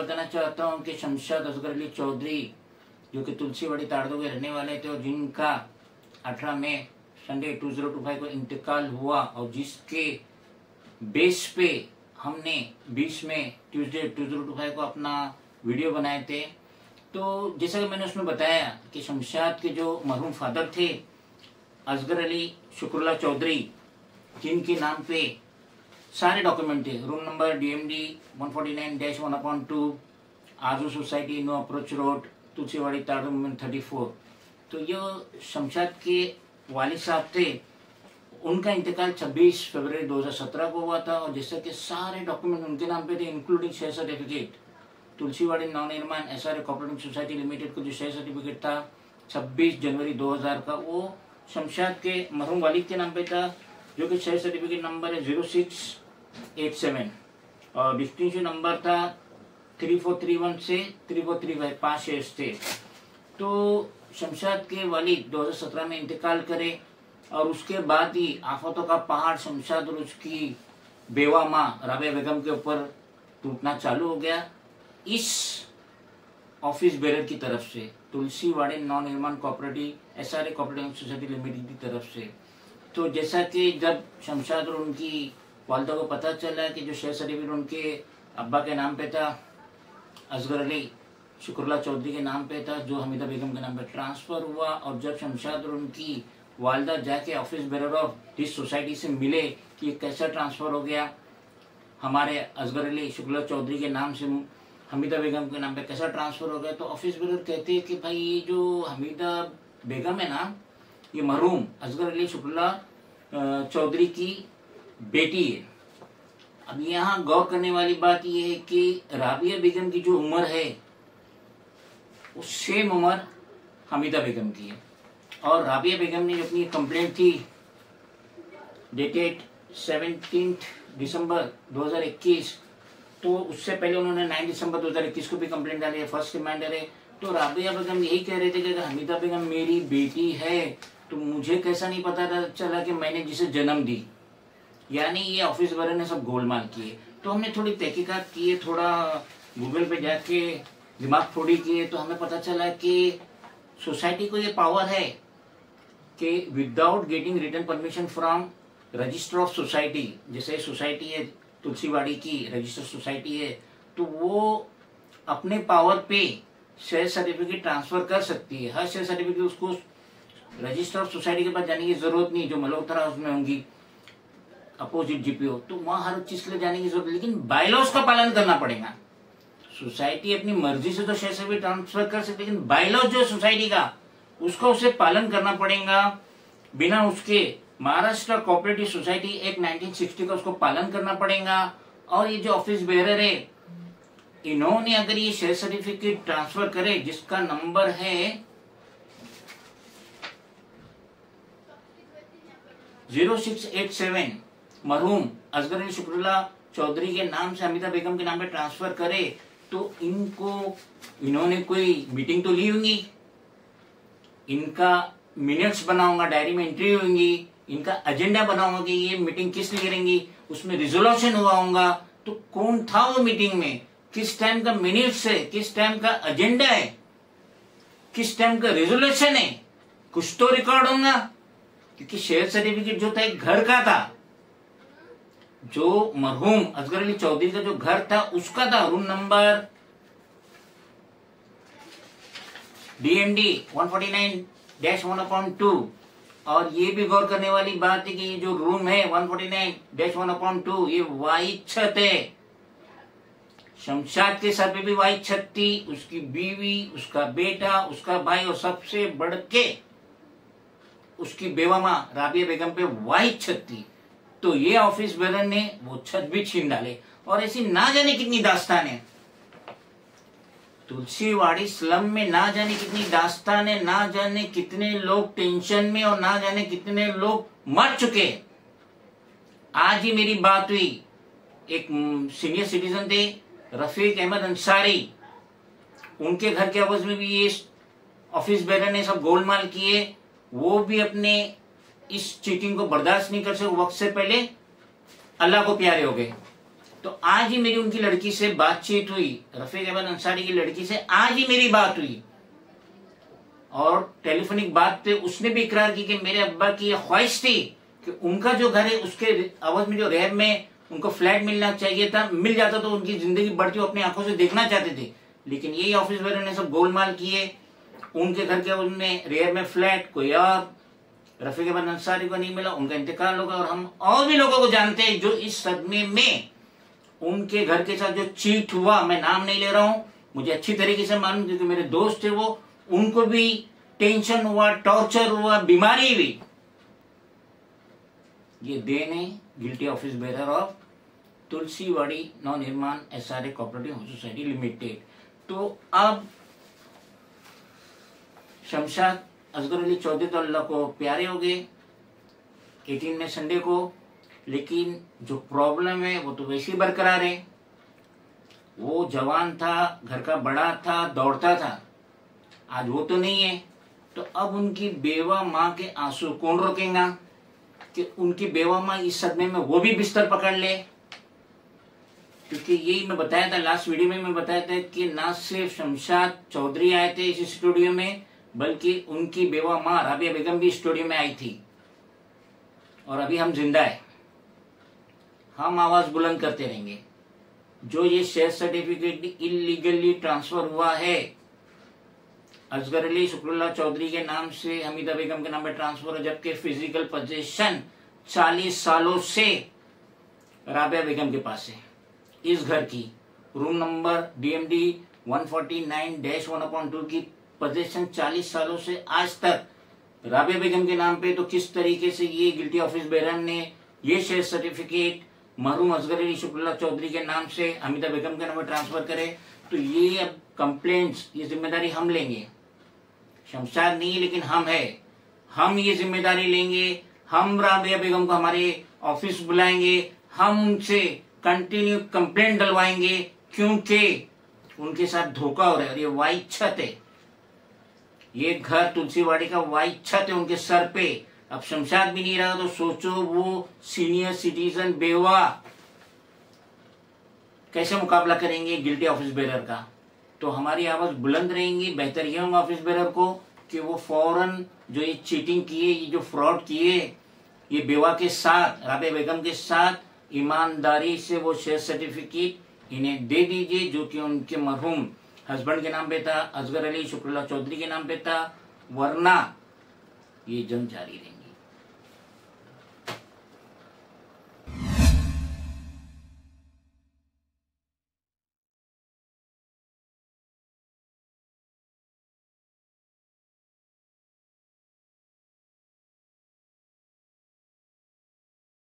बताना चाहता हूँ कि शमशाद असगर अली चौधरी जो कि तुलसीवाड़ी ताड़दो के रहने वाले थे और जिनका 18 मई संडे 2025 को इंतकाल हुआ और जिसके बेस पे हमने 20 मई ट्यूसडे 2025 को अपना वीडियो बनाए थे। तो जैसा कि मैंने उसमें बताया कि शमशाद के जो मरहूम फादर थे असगर अली शुक्रुल्लाह चौधरी, जिनके नाम पे सारे डॉक्यूमेंट थे, रूम नंबर DMD 149-1/2, आजू society, no approach road, Tulsiwadi ताड़दो मोमेंट 34। तो ये शमशाद के वालिद साहब थे, उनका इंतकाल 26 फरवरी 2017 को हुआ था और जैसे कि सारे डॉक्यूमेंट उनके नाम पे थे including share certificate. Tulsiwadi Navnirman SRA cooperative society limited को जो शेयर सर्टिफिकेट था 26 जनवरी 2000 का, वो शमशाद के मरहूम वालिद के नाम पे था, जो कि शेयर सर्टिफिकेट नंबर है 0687 और डिस्टिंक्शन नंबर था 3431 से 3435, 5 शेयर्स थे। तो शमशाद के वालिद 2017 में इंतकाल करे और उसके बाद ही आफतों का पहाड़ शमशाद और उसकी बेवा माँ राबिया बेगम के ऊपर टूटना चालू हो गया। इस ऑफिस बेरर की तरफ से, Tulsiwadi Navnirman cooperative SRA cooperative society limited की तरफ से। तो जैसा कि जब शमशाद और उनकी वालिदा को पता चला कि जो शेयर सर्टिफिकेट उनके अब्बा के नाम पे था, असगर अली शुक्रुल्लाह चौधरी के नाम पे था, जो हमीदा बेगम के नाम पे ट्रांसफर हुआ, और जब शमशाद और उनकी वालिदा जाके office bearer of this society से मिले कि कैसा ट्रांसफर हो गया, हमारे असगर अली शुक्रुल्लाह चौधरी के नाम से हमीदा बेगम के नाम पे कैसा ट्रांसफर हो गया, तो ऑफिस बेरर कहते हैं कि भाई ये जो हमीदा बेगम है ना, ये मरहूम असगर अली शुक्रुल्लाह चौधरी की बेटी है। अब यहाँ गौर करने वाली बात यह है कि राबिया बेगम की जो उम्र है वो सेम उम्र हमीदा बेगम की है, और राबिया बेगम ने जो अपनी कंप्लेंट थी डेटेड 17 दिसंबर 2021, तो उससे पहले उन्होंने 9 दिसंबर 2021 को भी कंप्लेंट डाली है, फर्स्ट रिमाइंडर है। तो राबिया बेगम यही कह रहे थे कि अगर हमीदा बेगम मेरी बेटी है तो मुझे कैसा नहीं पता चला कि मैंने जिसे जन्म दी, यानी ये ऑफिस वाले ने सब गोलमाल किए। तो हमने थोड़ी तहकीकात की है, थोड़ा गूगल पे जाके दिमाग फोड़ी किए, तो हमें पता चला कि सोसाइटी को ये पावर है कि without getting written permission from register of society, जैसे सोसाइटी है तुलसीवाड़ी की रजिस्टर सोसाइटी है, तो वो अपने पावर पे शेयर सर्टिफिकेट ट्रांसफर कर सकती है। हर शेयर सर्टिफिकेट उसको रजिस्टर ऑफ सोसाइटी के पास जाने की जरूरत नहीं, जो मल्होत्रा हाउस में होंगी अपोजिट GPO, तो वहां हर चीज के लिए जाने की जरूरत, लेकिन बायलॉज का पालन करना पड़ेगा। सोसाइटी अपनी मर्जी से तो शेयर सर्टिफिकेट ट्रांसफर कर सकती है, लेकिन बायलॉज जो है सोसाइटी का, उसका उसे पालन करना पड़ेगा। बिना उसके महाराष्ट्र कोऑपरेटिव सोसाइटी एक्ट 1960 का उसको पालन करना पड़ेगा। और ये जो ऑफिस बेरर है, इन्होंने अगर ये शेयर सर्टिफिकेट ट्रांसफर करे जिसका नंबर है 0687, मरहूम असगर अली शुक्रुल्लाह चौधरी के नाम से हमीदा बेगम के नाम पे ट्रांसफर करे, तो इन्होंने कोई मीटिंग तो ली होंगी, इनका मिनट्स बना होगा, डायरी में एंट्री होंगी, इनका एजेंडा बना होगा कि ये मीटिंग किस लिए करेंगी, उसमें रिजोल्यूशन हुआ होगा। तो कौन था वो मीटिंग में, किस टाइम का मिनट्स है, किस टाइम का एजेंडा है, किस टाइम का रिजोल्यूशन है, कुछ तो रिकॉर्ड होगा। क्योंकि शेयर सर्टिफिकेट जो था एक घर का था, जो मरहूम असगर अली चौधरी का जो घर था उसका था, रूम नंबर DMD 149-1/2। और ये भी गौर करने वाली बात है कि ये जो रूम है 149-1/2, ये वाइट छत है। शमशाद के सर पे भी वाइट छत थी, उसकी बीवी, उसका बेटा, उसका भाई और सबसे बढ़ के उसकी बेवा माँ राबिया बेगम पे वाइट छत थी। तो ये ऑफिस बेरर ने वो छत भी छीन डाले। और ऐसी ना जाने कितनी दास्तान है तुलसीवाड़ी स्लम में, ना जाने कितनी दास्तान है, ना जाने कितने लोग टेंशन में और ना जाने कितने लोग मर चुके। आज ही मेरी बात हुई, एक सीनियर सिटीजन थे रफीक अहमद अंसारी, उनके घर के आवाज में भी ये ऑफिस बेरर ने सब गोलमाल किए। वो भी अपने इस चीटिंग को बर्दाश्त नहीं कर सके, वक्त से पहले अल्लाह को प्यारे हो गए। तो आज ही मेरी उनकी लड़की से बातचीत हुई, रफीक अहमद अंसारी की लड़की से आज ही मेरी बात हुई, और टेलीफोनिक बात पे उसने भी इकरार की कि मेरे अब्बा की यह ख्वाहिश थी कि उनका जो घर है उसके अवध में जो रैब में उनको फ्लैट मिलना चाहिए था, मिल जाता तो उनकी जिंदगी बढ़ती, वो अपनी आंखों से देखना चाहते थे। लेकिन यही ऑफिस बेरर ने सब गोलमाल किए, उनके घर के उनने रेयर में फ्लैट कोई और, रफीक अहमद अंसारी को नहीं मिला, उनका इंतकाल हो गया। और हम और भी लोगों को जानते हैं जो इस सदमे में उनके घर के साथ जो चीट हुआ, मैं नाम नहीं ले रहा हूं, मुझे अच्छी तरीके से मालूम क्योंकि मेरे दोस्त थे वो, उनको भी टेंशन हुआ, टॉर्चर हुआ, बीमारी हुई। ये देने guilty office bearer of Tulsiwadi Navnirman SRA cooperative society limited. तो अब शमशाद असगर अली चौधरी तो अल्लाह को प्यारे हो गए 18 में संडे को, लेकिन जो प्रॉब्लम है वो तो वैसे ही बरकरार है। वो जवान था, घर का बड़ा था, दौड़ता था, आज वो तो नहीं है। तो अब उनकी बेवा माँ के आंसू कौन रोकेगा कि उनकी बेवा माँ इस सदमे में वो भी बिस्तर पकड़ ले। क्योंकि यही मैं बताया था लास्ट वीडियो में, मैं बताया था कि ना सिर्फ शमशाद चौधरी आए थे इस स्टूडियो में, बल्कि उनकी बेवा माँ राबिया बेगम भी स्टूडियो में आई थी। और अभी हम जिंदा है, हम आवाज बुलंद करते रहेंगे। जो ये शेयर सर्टिफिकेट इलीगली ट्रांसफर हुआ है, असगर अली शुक्रुल्लाह चौधरी के नाम से हमीदा बेगम के नाम पे ट्रांसफर है, जबकि फिजिकल पोजीशन 40 सालों से राबिया बेगम के पास है। इस घर की रूम नंबर DMD 149-1/2 की पोजीशन 40 सालों से आज तक राबिया बेगम के नाम पे। तो किस तरीके से ये गिल्टी ऑफिस बेरर ने ये शेयर सर्टिफिकेट मरहूम असगर अली शुक्रुल्लाह चौधरी के नाम से हमीदा बेगम के नाम पे ट्रांसफर करे, तो ये अब कंप्लेंट्स, ये जिम्मेदारी हम लेंगे। शमशाद नहीं लेकिन हम है, हम ये जिम्मेदारी लेंगे। हम राबिया बेगम को हमारे ऑफिस बुलाएंगे, हम उनसे कंटिन्यू कंप्लेंट डलवाएंगे, क्योंकि उनके साथ धोखा हो रहा है। और ये वाइट छत है, ये घर तुलसीवाड़ी का वाइट छत है उनके सर पे। अब शमशाद भी नहीं रहा तो सोचो वो सीनियर सिटीजन बेवा कैसे मुकाबला करेंगे गिल्टी ऑफिस बेरर का। तो हमारी आवाज बुलंद रहेंगी। बेहतर ये होगा ऑफिस बेरर को कि वो फौरन जो ये चीटिंग किए, ये जो फ्रॉड किए ये बेवा के साथ, राबिया बेगम के साथ, ईमानदारी से वो शेयर सर्टिफिकेट इन्हें दे दीजिए, जो कि उनके मरहूम हस्बैंड के नाम पे था, असगर अली शुक्रुल्लाह चौधरी के नाम पे था, वरना ये जंग जारी रहेगी।